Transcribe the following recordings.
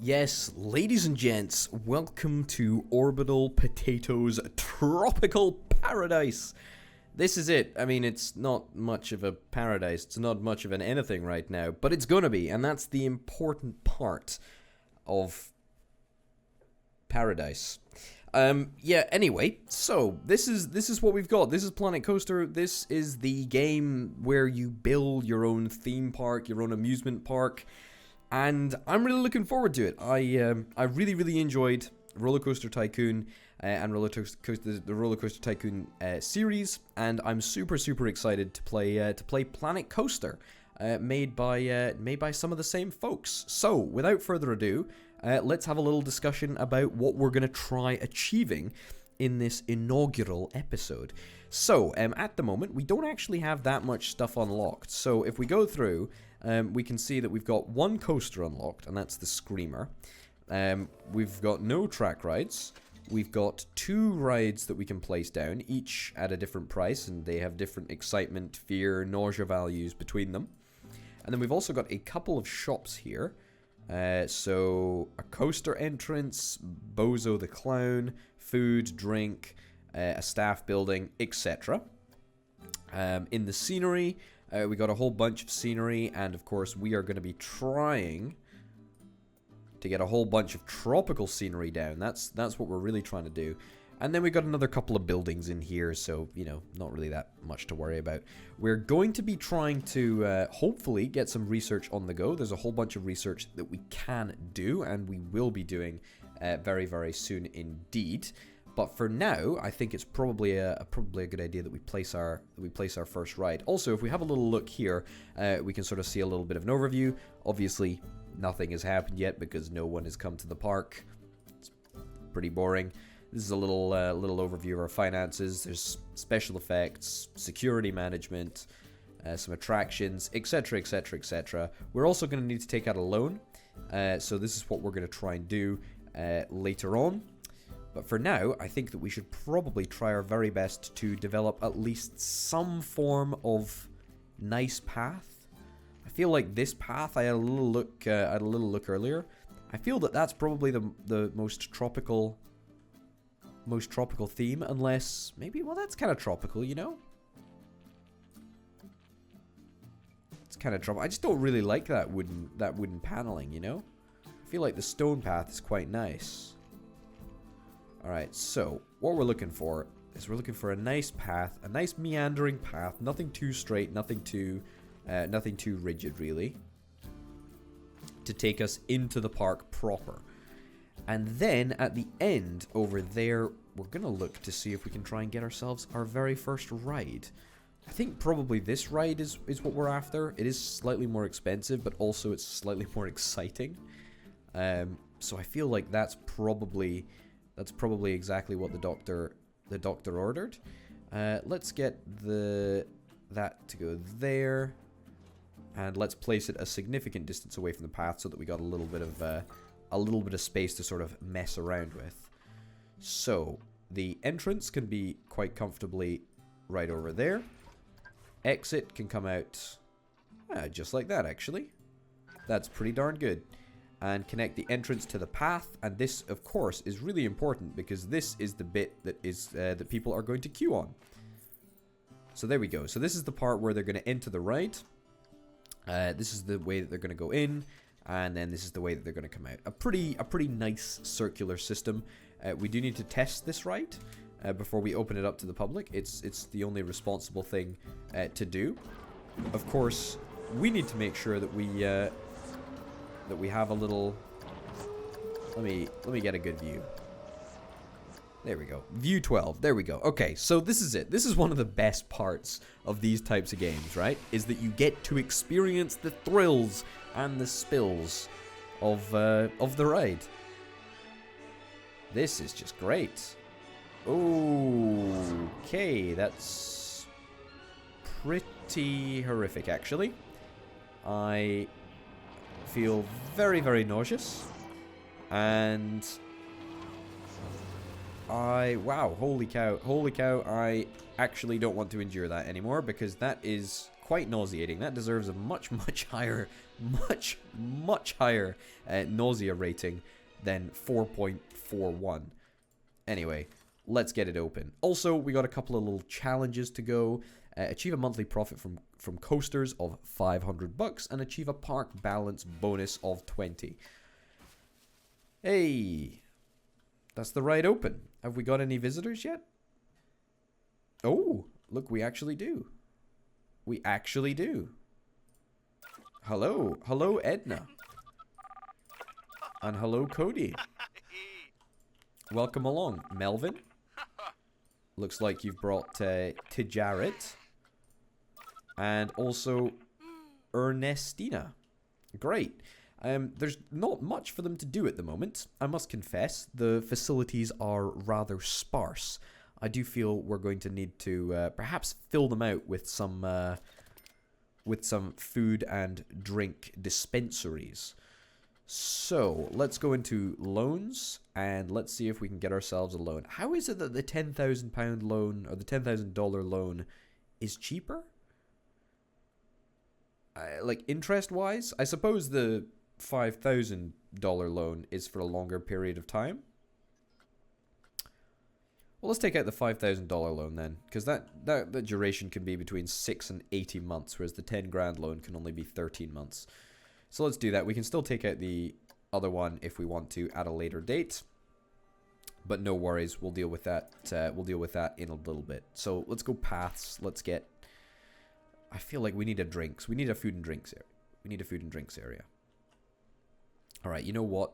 Yes, ladies and gents, welcome to Orbital Potato's Tropical Paradise. This is it. I mean, it's not much of a paradise. It's not much of an anything right now, but it's gonna be, and that's the important part of paradise. Anyway, so this is what we've got. This is Planet Coaster. This is the game where you build your own theme park, your own amusement park. And I'm really looking forward to it. I really enjoyed Roller Coaster Tycoon and the Roller Coaster Tycoon series, and I'm super excited to play Planet Coaster, made by some of the same folks. So without further ado, let's have a little discussion about what we're gonna try achieving in this inaugural episode. So at the moment we don't actually have that much stuff unlocked. So if we go through. We can see that we've got one coaster unlocked, and that's the Screamer. We've got no track rides. We've got 2 rides that we can place down, each at a different price, and they have different excitement, fear, nausea values between them. And then we've also got a couple of shops here. So a coaster entrance, Bozo the Clown, food, drink, a staff building, etc. In the scenery, we got a whole bunch of scenery, and of course we are going to be trying to get a whole bunch of tropical scenery down. That's what we're really trying to do. And then we got another couple of buildings in here, so, you know, not really that much to worry about. We're going to be trying to hopefully get some research on the go. There's a whole bunch of research that we can do, and we will be doing very soon indeed. But for now, I think it's probably a good idea that we place our first ride. Also, if we have a little look here, we can sort of see a little bit of an overview. Obviously, nothing has happened yet because no one has come to the park. It's pretty boring. This is a little overview of our finances. There's special effects, security management, some attractions, etc. We're also going to need to take out a loan. So this is what we're going to try and do later on. But for now, I think that we should probably try our very best to develop at least some form of nice path. I feel like this path, I had a little look earlier. I feel that that's probably the most tropical theme, unless maybe, well, that's kind of tropical, you know. It's kind of tropical. I just don't really like that wooden paneling, you know. I feel like the stone path is quite nice. Alright, so what we're looking for is we're looking for a nice path, a nice meandering path, nothing too straight, nothing too rigid really, to take us into the park proper. And then at the end over there, we're gonna look to see if we can try and get ourselves our very first ride. I think probably this ride is what we're after. It is slightly more expensive, but also it's slightly more exciting. So I feel like that's probably exactly what the doctor ordered. Let's get that to go there, and let's place it a significant distance away from the path so that we got a little bit of space to sort of mess around with. So the entrance can be quite comfortably right over there. Exit can come out just like that, actually. That's pretty darn good. And connect the entrance to the path, and this of course is really important because this is the bit that people are going to queue on. So there we go. So this is the part where they're going to enter the ride. This is the way that they're going to go in, and then this is the way that they're going to come out. A pretty nice circular system. We do need to test this ride before we open it up to the public. It's the only responsible thing to do. Of course, we need to make sure that we have a little. Let me get a good view. There we go. View 12. There we go. Okay, so this is it. This is one of the best parts of these types of games, right? Is that you get to experience the thrills and the spills of the ride. This is just great. Okay, that's pretty horrific, actually. I feel very nauseous, and wow, holy cow, I actually don't want to endure that anymore, because that is quite nauseating. That deserves a much, much higher, much higher nausea rating than 4.41. Anyway, let's get it open. Also, we got a couple of little challenges to go. Achieve a monthly profit from coasters of $500 and achieve a park balance bonus of 20. Hey, that's the ride open. Have we got any visitors yet? Oh, look, we actually do. We actually do. Hello. Hello, Edna. And hello, Cody. Welcome along, Melvin. Looks like you've brought Tijaret. And also Ernestina. Great. There's not much for them to do at the moment. I must confess, the facilities are rather sparse. I do feel we're going to need to perhaps fill them out with some food and drink dispensaries. So, let's go into loans, and let's see if we can get ourselves a loan. How is it that the £10,000 loan, or the $10,000 loan, is cheaper? Like, interest-wise? I suppose the $5,000 loan is for a longer period of time. Well, let's take out the $5,000 loan then, because that duration can be between 6 and 18 months, whereas the 10 grand loan can only be 13 months. So let's do that. We can still take out the other one if we want to at a later date. But no worries, we'll deal with that. We'll deal with that in a little bit. So let's go paths. Let's get. I feel like we need a drinks. We need a food and drinks area. We need a food and drinks area. All right. You know what?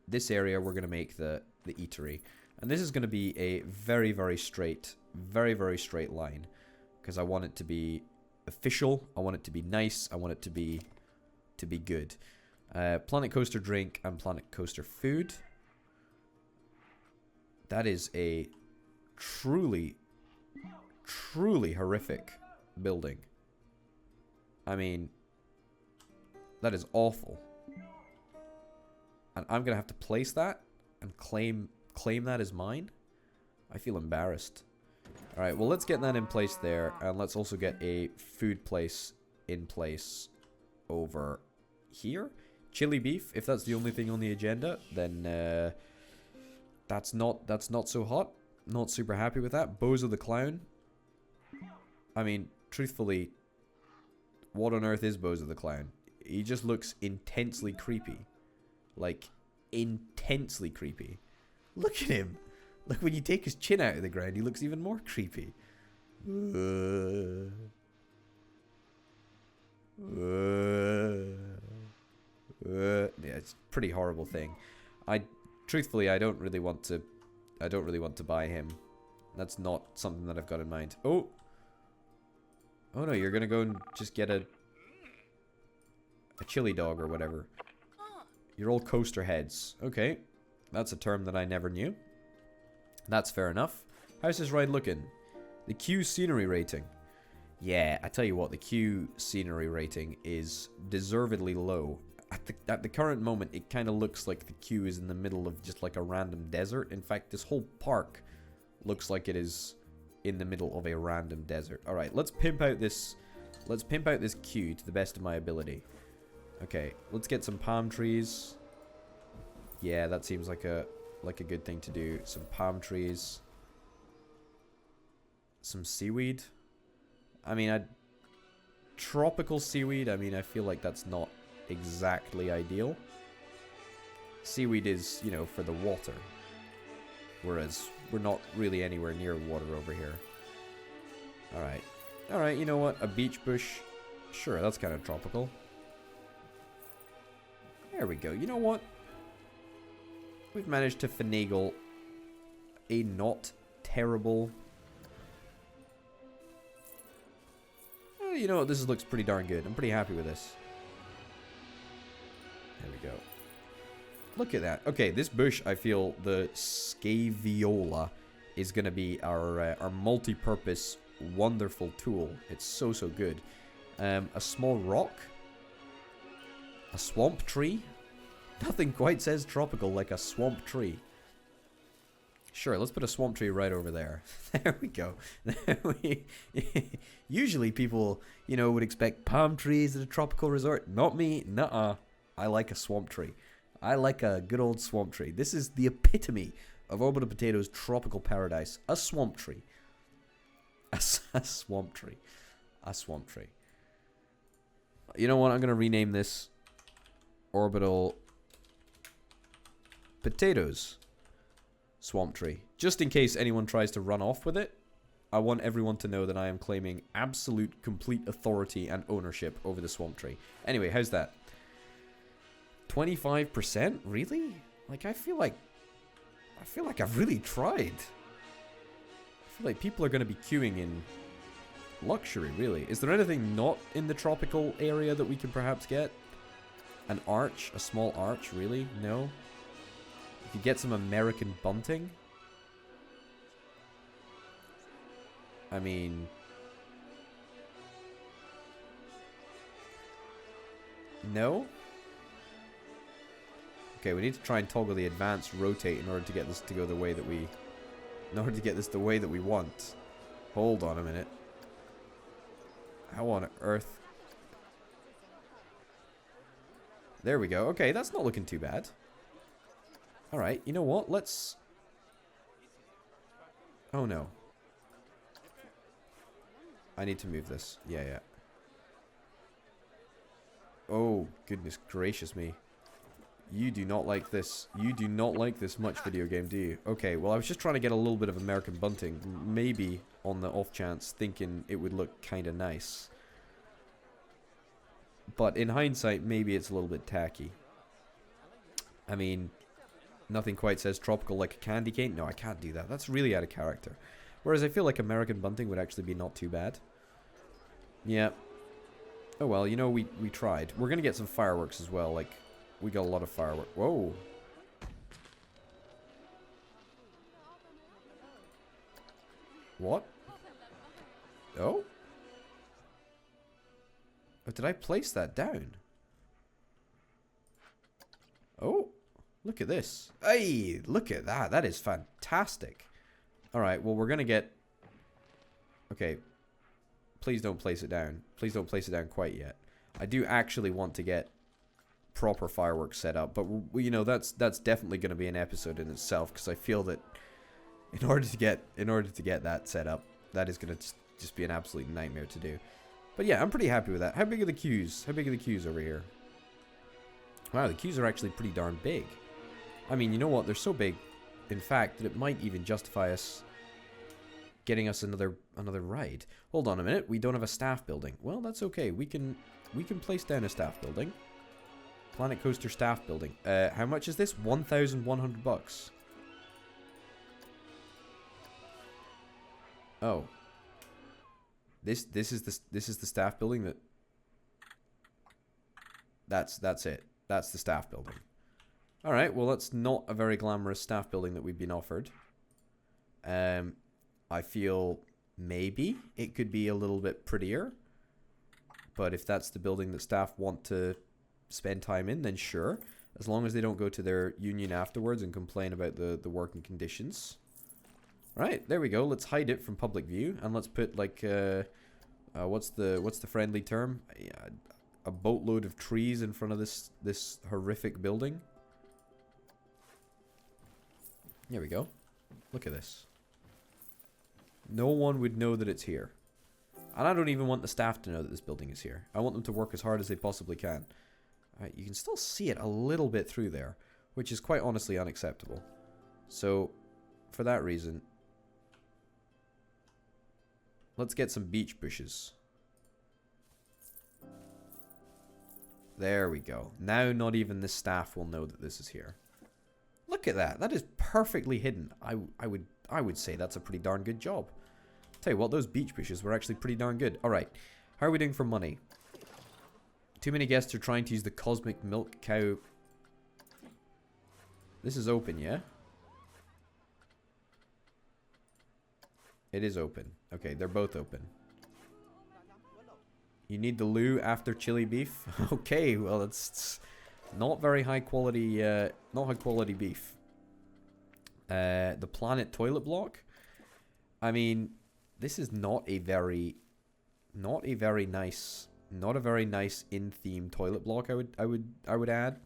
This area we're gonna make the eatery, and this is gonna be a very straight line, because I want it to be official. I want it to be nice. I want it to be good. Planet Coaster drink and Planet Coaster food. That is a truly horrific building. I mean, that is awful. And I'm gonna have to place that and claim that as mine. I feel embarrassed. Alright, well, let's get that in place there, and let's also get a food place in place over here. Chili beef, if that's the only thing on the agenda, then that's not so hot. Not super happy with that. Bozo the Clown. I mean, truthfully, what on earth is Bozo the Clown? He just looks intensely creepy. Like, intensely creepy. Look at him. Like, when you take his chin out of the ground, he looks even more creepy. Yeah, it's a pretty horrible thing. Truthfully, I don't really want to buy him. That's not something that I've got in mind. Oh no, you're gonna go and just get a chili dog or whatever. You're all coaster heads. Okay, that's a term that I never knew. That's fair enough. How's this ride looking? The Q scenery rating. Yeah, I tell you what, the Q scenery rating is deservedly low. At the current moment, it kind of looks like the queue is in the middle of just like a random desert. In fact, this whole park looks like it is in the middle of a random desert. All right, let's pimp out this queue to the best of my ability. Okay, let's get some palm trees. Yeah, that seems like a good thing to do. Some palm trees. Some seaweed. I mean, tropical seaweed. I mean, I feel like that's not exactly ideal. Seaweed is, you know, for the water, whereas we're not really anywhere near water over here. Alright, you know what, a beach bush, sure, that's kind of tropical. There we go. You know what, we've managed to finagle a not terrible. You know what, this looks pretty darn good. I'm pretty happy with this. There we go. Look at that. Okay, this bush, I feel the Scaviola is going to be our multi-purpose wonderful tool. It's so good. A small rock. A swamp tree. Nothing quite says tropical like a swamp tree. Sure, let's put a swamp tree right over there. There we go. Usually people, you know, would expect palm trees at a tropical resort. Not me. Nuh-uh. I like a swamp tree. I like a good old swamp tree. This is the epitome of Orbital Potato's Tropical Paradise. A swamp tree. A swamp tree. A swamp tree. You know what? I'm going to rename this Orbital Potatoes Swamp Tree. Just in case anyone tries to run off with it, I want everyone to know that I am claiming absolute, complete authority and ownership over the swamp tree. Anyway, how's that? 25%? Really? Like, I feel like I've really tried. I feel like people are going to be queuing in luxury, really. Is there anything not in the tropical area that we can perhaps get? An arch? A small arch? Really? No? You could get some American bunting? I mean... No? Okay, we need to try and toggle the advanced rotate in order to get this to go the way that we... In order to get this the way that we want. Hold on a minute. How on earth... There we go. Okay, that's not looking too bad. Alright, you know what? Let's... Oh no. I need to move this. Yeah, yeah. Oh, goodness gracious me. You do not like this. You do not like this much, video game, do you? Okay, well, I was just trying to get a little bit of American bunting. Maybe, on the off chance, thinking it would look kind of nice. But in hindsight, maybe it's a little bit tacky. I mean, nothing quite says tropical like a candy cane. No, I can't do that. That's really out of character. Whereas I feel like American bunting would actually be not too bad. Yeah. Oh well, you know, we tried. We're going to get some fireworks as well, like... We got a lot of fireworks. Whoa. What? Oh? Oh, did I place that down? Oh, look at this. Hey, look at that. That is fantastic. Alright, well, we're going to get... Okay. Please don't place it down. Please don't place it down quite yet. I do actually want to get proper fireworks set up, but you know, that's definitely going to be an episode in itself, because I feel that in order to get that set up, that is going to just be an absolute nightmare to do. But yeah, I'm pretty happy with that. How big are the queues? How big are the queues over here? Wow, the queues are actually pretty darn big. I mean, you know what? They're so big, in fact, that it might even justify us getting us another ride. Hold on a minute. We don't have a staff building. Well, that's okay. We can place down a staff building. Planet Coaster staff building. How much is this? 1,100 bucks. Oh. This is the staff building that... That's it. That's the staff building. Alright, well, that's not a very glamorous staff building that we've been offered. I feel maybe it could be a little bit prettier. But if that's the building that staff want to spend time in, then sure. As long as they don't go to their union afterwards and complain about the working conditions. Right, there we go. Let's hide it from public view. And let's put, like, what's the friendly term? A boatload of trees in front of this horrific building. There we go. Look at this. No one would know that it's here. And I don't even want the staff to know that this building is here. I want them to work as hard as they possibly can. Alright, you can still see it a little bit through there, which is quite honestly unacceptable. So, for that reason, let's get some beach bushes. There we go. Now not even the staff will know that this is here. Look at that. That is perfectly hidden. I would say that's a pretty darn good job. Tell you what, those beach bushes were actually pretty darn good. Alright, how are we doing for money? Too many guests are trying to use the cosmic milk cow. This is open, yeah? It is open. Okay, they're both open. You need the loo after chili beef? Okay, well, it's not very high quality, not high quality beef. The planet toilet block. I mean, this is not a very nice in-theme toilet block. I would add,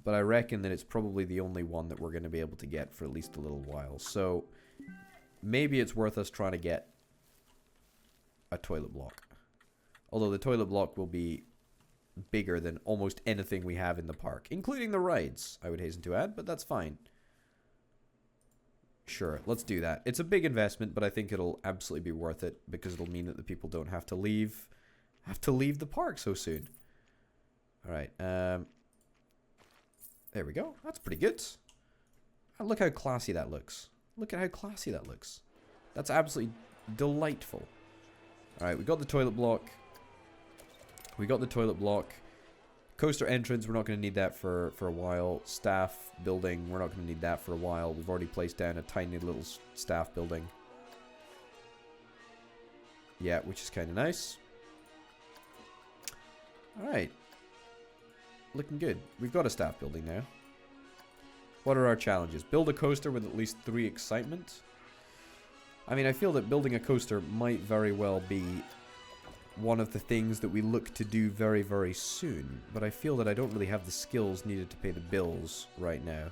but I reckon that it's probably the only one that we're going to be able to get for at least a little while. So maybe it's worth us trying to get a toilet block. Although the toilet block will be bigger than almost anything we have in the park, including the rides, I would hasten to add, but that's fine. Sure, let's do that. It's a big investment, but I think it'll absolutely be worth it because it'll mean that the people don't have to leave the park so soon. All right. There we go. That's pretty good. And look how classy that looks. Look at how classy that looks. That's absolutely delightful. All right, we got the toilet block. Coaster entrance, we're not going to need that for a while. Staff building, we're not going to need that for a while. We've already placed down a tiny little staff building. Yeah, which is kind of nice. Alright. Looking good. We've got a staff building now. What are our challenges? Build a coaster with at least 3 excitement. I mean, I feel that building a coaster might very well be one of the things that we look to do very, very soon. But I feel that I don't really have the skills needed to pay the bills right now.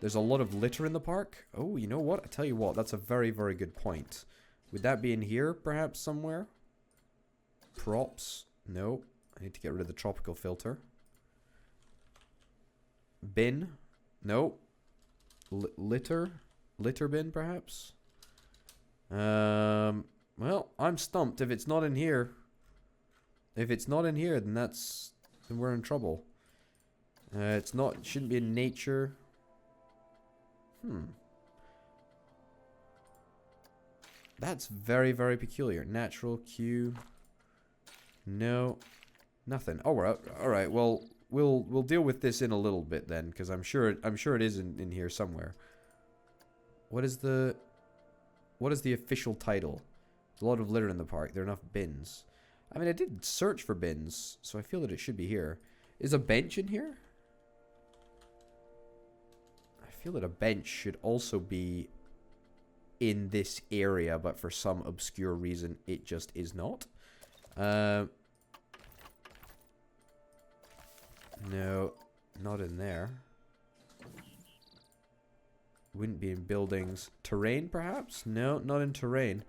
There's a lot of litter in the park. Oh, you know what? I tell you what, that's a very, very good point. Would that be in here, perhaps, somewhere? Props? No. I need to get rid of the tropical filter. Bin? No. Litter? Litter bin, perhaps? Well, I'm stumped. If it's not in here... If it's not in here, then then we're in trouble. It shouldn't be in nature. That's very, very peculiar. Natural queue. No. Nothing. Oh, we're out. All right. Well, we'll deal with this in a little bit then, because I'm sure it is in here somewhere. What is the official title? There's a lot of litter in the park. There are enough bins. I mean, I did search for bins, so I feel that it should be here. Is a bench in here? I feel that a bench should also be in this area, but for some obscure reason, it just is not. No, not in there. Wouldn't be in buildings. Terrain, perhaps? No, not in terrain.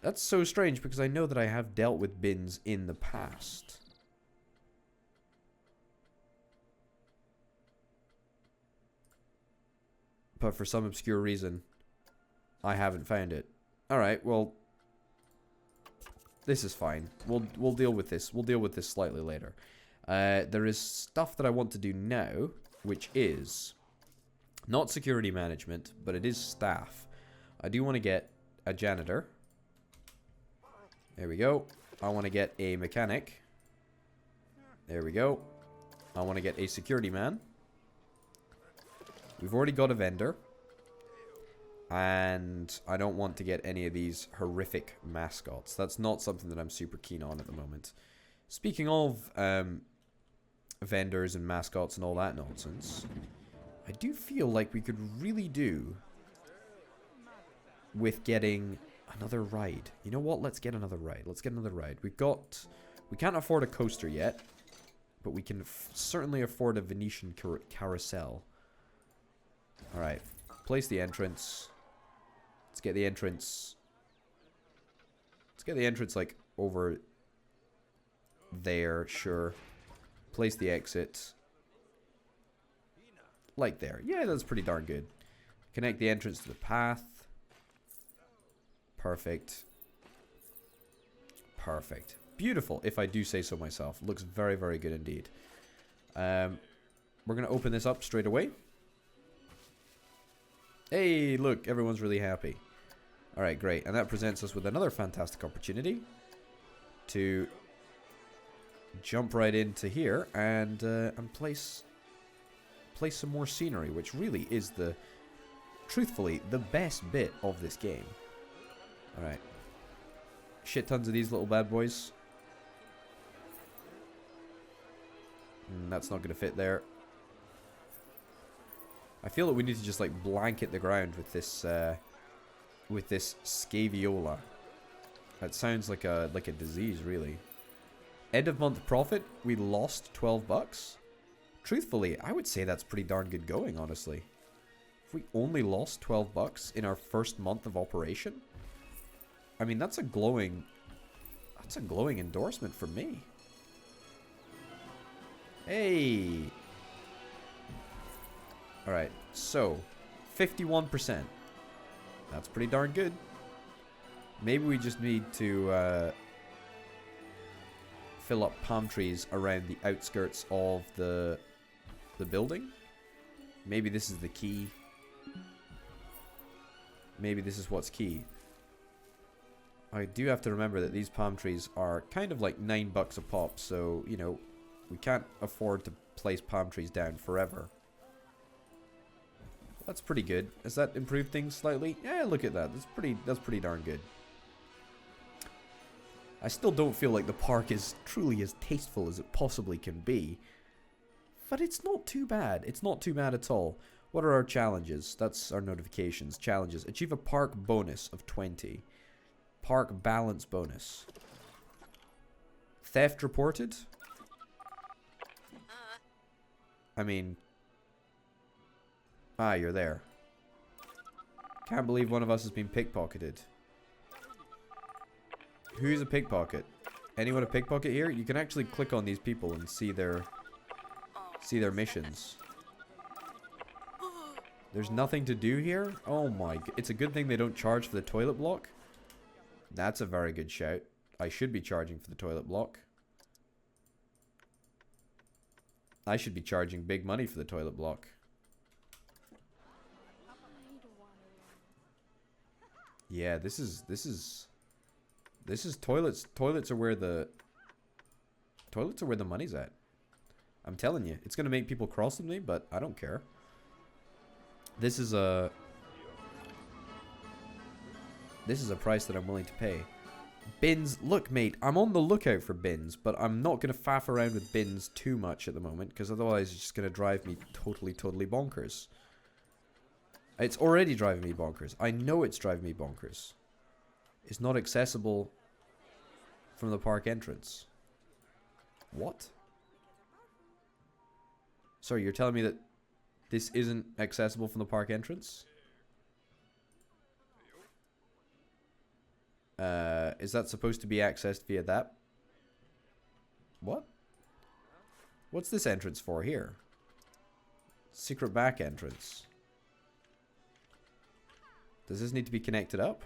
That's so strange because I know that I have dealt with bins in the past. But for some obscure reason, I haven't found it. Alright, well, this is fine. We'll deal with this. We'll deal with this slightly later. There is stuff that I want to do now, which is not security management, but it is staff. I do want to get a janitor. There we go. I want to get a mechanic. There we go. I want to get a security man. We've already got a vendor. And I don't want to get any of these horrific mascots. That's not something that I'm super keen on at the moment. Speaking of vendors and mascots and all that nonsense, I do feel like we could really do with getting another ride. You know what? Let's get another ride. Let's get another ride. We can't afford a coaster yet, but we can certainly afford a Venetian carousel. All right. Place the entrance. Let's get the entrance. Let's get the entrance like over there. Sure. Place the exit. Like there. Yeah, that's pretty darn good. Connect the entrance to the path. Perfect. Perfect. Beautiful, if I do say so myself. Looks very, very good indeed. We're going to open this up straight away. Hey, look, everyone's really happy. Alright, great. And that presents us with another fantastic opportunity to jump right into here and place some more scenery, which really is truthfully, the best bit of this game. Alright. Shit tons of these little bad boys. That's not going to fit there. I feel that we need to just like blanket the ground with this scaviola. That sounds like a disease, really. End of month profit, we lost 12 bucks. Truthfully, I would say that's pretty darn good going, honestly. If we only lost 12 bucks in our first month of operation, I mean, that's a glowing endorsement for me. Hey. All right. So, 51%. That's pretty darn good. Maybe we just need to fill up palm trees around the outskirts of the building. Maybe this is the key. Maybe this is what's key. I do have to remember that these palm trees are kind of like $9 a pop, so, you know, we can't afford to place palm trees down forever. That's pretty good. Has that improved things slightly? Yeah, look at that. That's pretty darn good. I still don't feel like the park is truly as tasteful as it possibly can be. But it's not too bad. It's not too bad at all. What are our challenges? That's our notifications. Challenges. Achieve a park bonus of 20. Park balance bonus. Theft reported? I mean... Ah, you're there. Can't believe one of us has been pickpocketed. Who's a pickpocket? Anyone a pickpocket here? You can actually click on these people and see their missions. There's nothing to do here? Oh my... It's a good thing they don't charge for the toilet block. That's a very good shout. I should be charging for the toilet block. I should be charging big money for the toilet block. Yeah, this is toilets. Toilets are where the money's at. I'm telling you, it's gonna make people cross with me, but I don't care. This is a price that I'm willing to pay. Bins, look mate, I'm on the lookout for bins, but I'm not gonna faff around with bins too much at the moment, because otherwise it's just gonna drive me totally bonkers. It's already driving me bonkers. I know it's driving me bonkers. It's not accessible from the park entrance. What? Sorry, you're telling me that this isn't accessible from the park entrance? Is that supposed to be accessed via that? What? What's this entrance for here? Secret back entrance. Does this need to be connected up?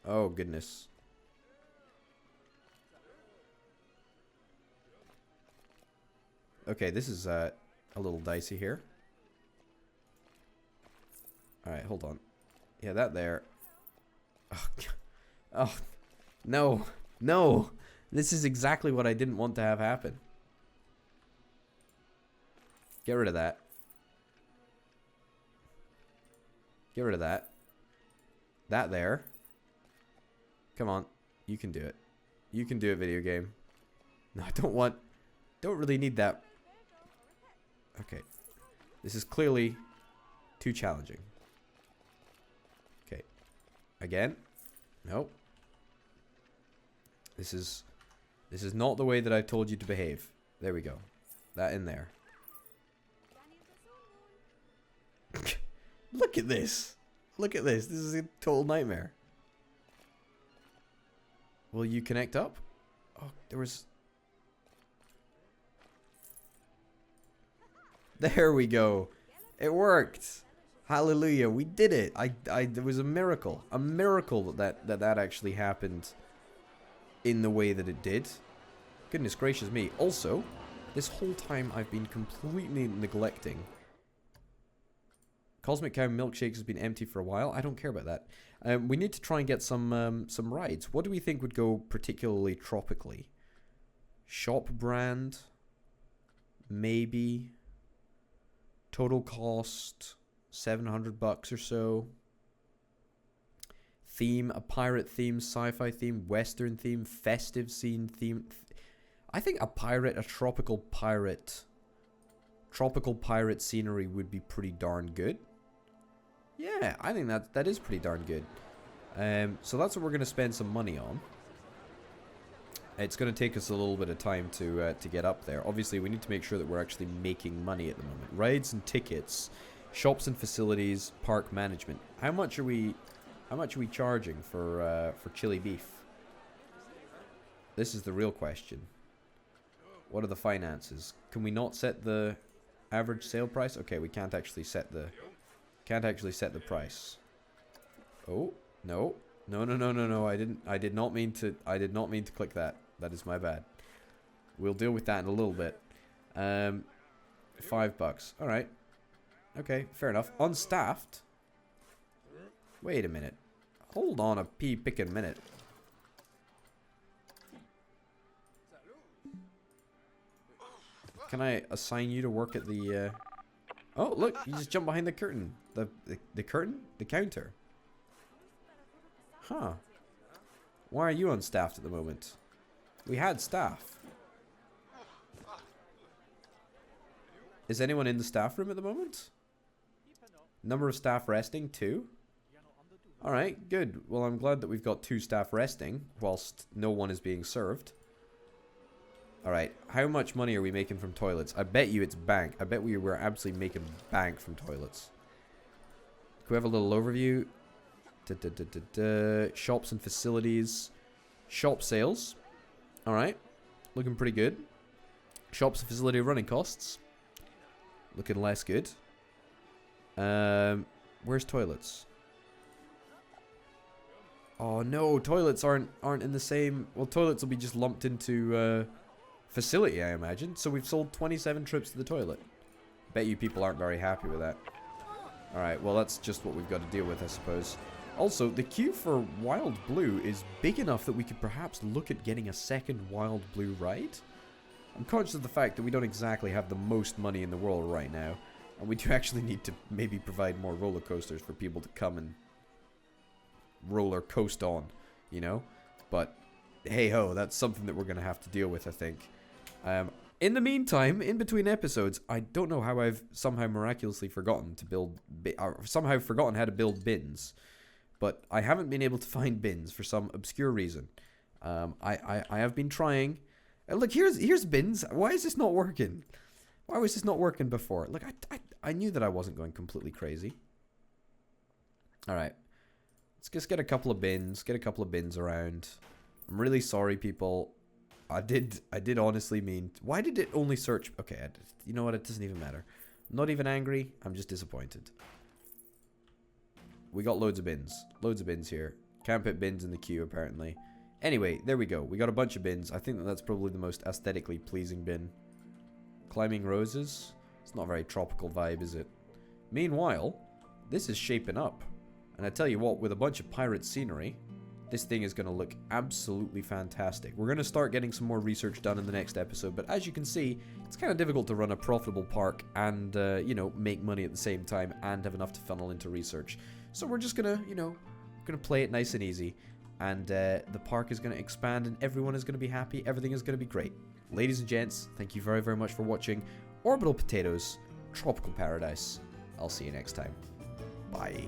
Oh, goodness. Okay, this is a little dicey here. Alright, hold on. Yeah, that there. Oh, oh, no. No. This is exactly what I didn't want to have happen. Get rid of that. Get rid of that. That there. Come on. You can do it. You can do it, video game. No, I don't want... Don't really need that. Okay. This is clearly too challenging. Okay. Again. Nope. This is not the way that I've told you to behave. There we go. That in there. Look at this. Look at this. This is a total nightmare. Will you connect up? Oh, there was... There we go. It worked. Hallelujah. We did it. There was a miracle. A miracle that actually happened in the way that it did. Goodness gracious me. Also, this whole time I've been completely neglecting. Cosmic Cow Milkshakes has been empty for a while. I don't care about that. We need to try and get some rides. What do we think would go particularly tropically? Shop brand? Maybe. Total cost $700 or so. Theme, a pirate theme, sci-fi theme, western theme, festive scene theme. I think a tropical pirate scenery would be pretty darn good. Yeah, I think that is pretty darn good. So that's what we're going to spend some money on. It's going to take us a little bit of time to get up there. Obviously, we need to make sure that we're actually making money at the moment. Rides and tickets, shops and facilities, park management. How much are we charging for chili beef? This is the real question. What are the finances? Can we not set the average sale price? Okay, we can't actually set the price. Oh, no. No. I did not mean to click that. That is my bad. We'll deal with that in a little bit. $5. All right. Okay, fair enough. Unstaffed. Wait a minute. Hold on a pickin' minute. Can I assign you to work at the Oh, look, you just jump behind the curtain. The curtain? The counter. Huh. Why are you unstaffed at the moment? We had staff. Is anyone in the staff room at the moment? Number of staff resting? 2? Alright, good. Well, I'm glad that we've got 2 staff resting whilst no one is being served. Alright, how much money are we making from toilets? I bet you it's bank. I bet we're absolutely making bank from toilets. Can we have a little overview? Shops and facilities. Shop sales. Alright, looking pretty good. Shops and facility running costs. Looking less good. Where's toilets? Oh no, toilets aren't in the same... Well, toilets will be just lumped into facility, I imagine. So we've sold 27 trips to the toilet. Bet you people aren't very happy with that. Alright, well that's just what we've got to deal with, I suppose. Also, the queue for Wild Blue is big enough that we could perhaps look at getting a second Wild Blue ride. I'm conscious of the fact that we don't exactly have the most money in the world right now. And we do actually need to maybe provide more roller coasters for people to come and roller coast on, you know? But, hey ho, that's something that we're going to have to deal with, I think. In the meantime, in between episodes, I don't know how I've somehow miraculously forgotten to build... somehow forgotten how to build bins. But I haven't been able to find bins for some obscure reason. I have been trying... look, here's bins. Why is this not working? Why was this not working before? Look, I knew that I wasn't going completely crazy. Alright. Let's just get a couple of bins. Get a couple of bins around. I'm really sorry, people. I did honestly mean... Why did it only search... Okay, you know what? It doesn't even matter. I'm not even angry. I'm just disappointed. We got loads of bins. Loads of bins here. Can't put bins in the queue, apparently. Anyway, there we go. We got a bunch of bins. I think that's probably the most aesthetically pleasing bin. Climbing roses. It's not a very tropical vibe, is it? Meanwhile, this is shaping up. And I tell you what, with a bunch of pirate scenery, this thing is going to look absolutely fantastic. We're going to start getting some more research done in the next episode, but as you can see, it's kind of difficult to run a profitable park and, you know, make money at the same time and have enough to funnel into research. So we're just going to, you know, going to play it nice and easy. And the park is going to expand and everyone is going to be happy. Everything is going to be great. Ladies and gents, thank you very, very much for watching Orbital Potatoes Tropical Paradise. I'll see you next time. Bye.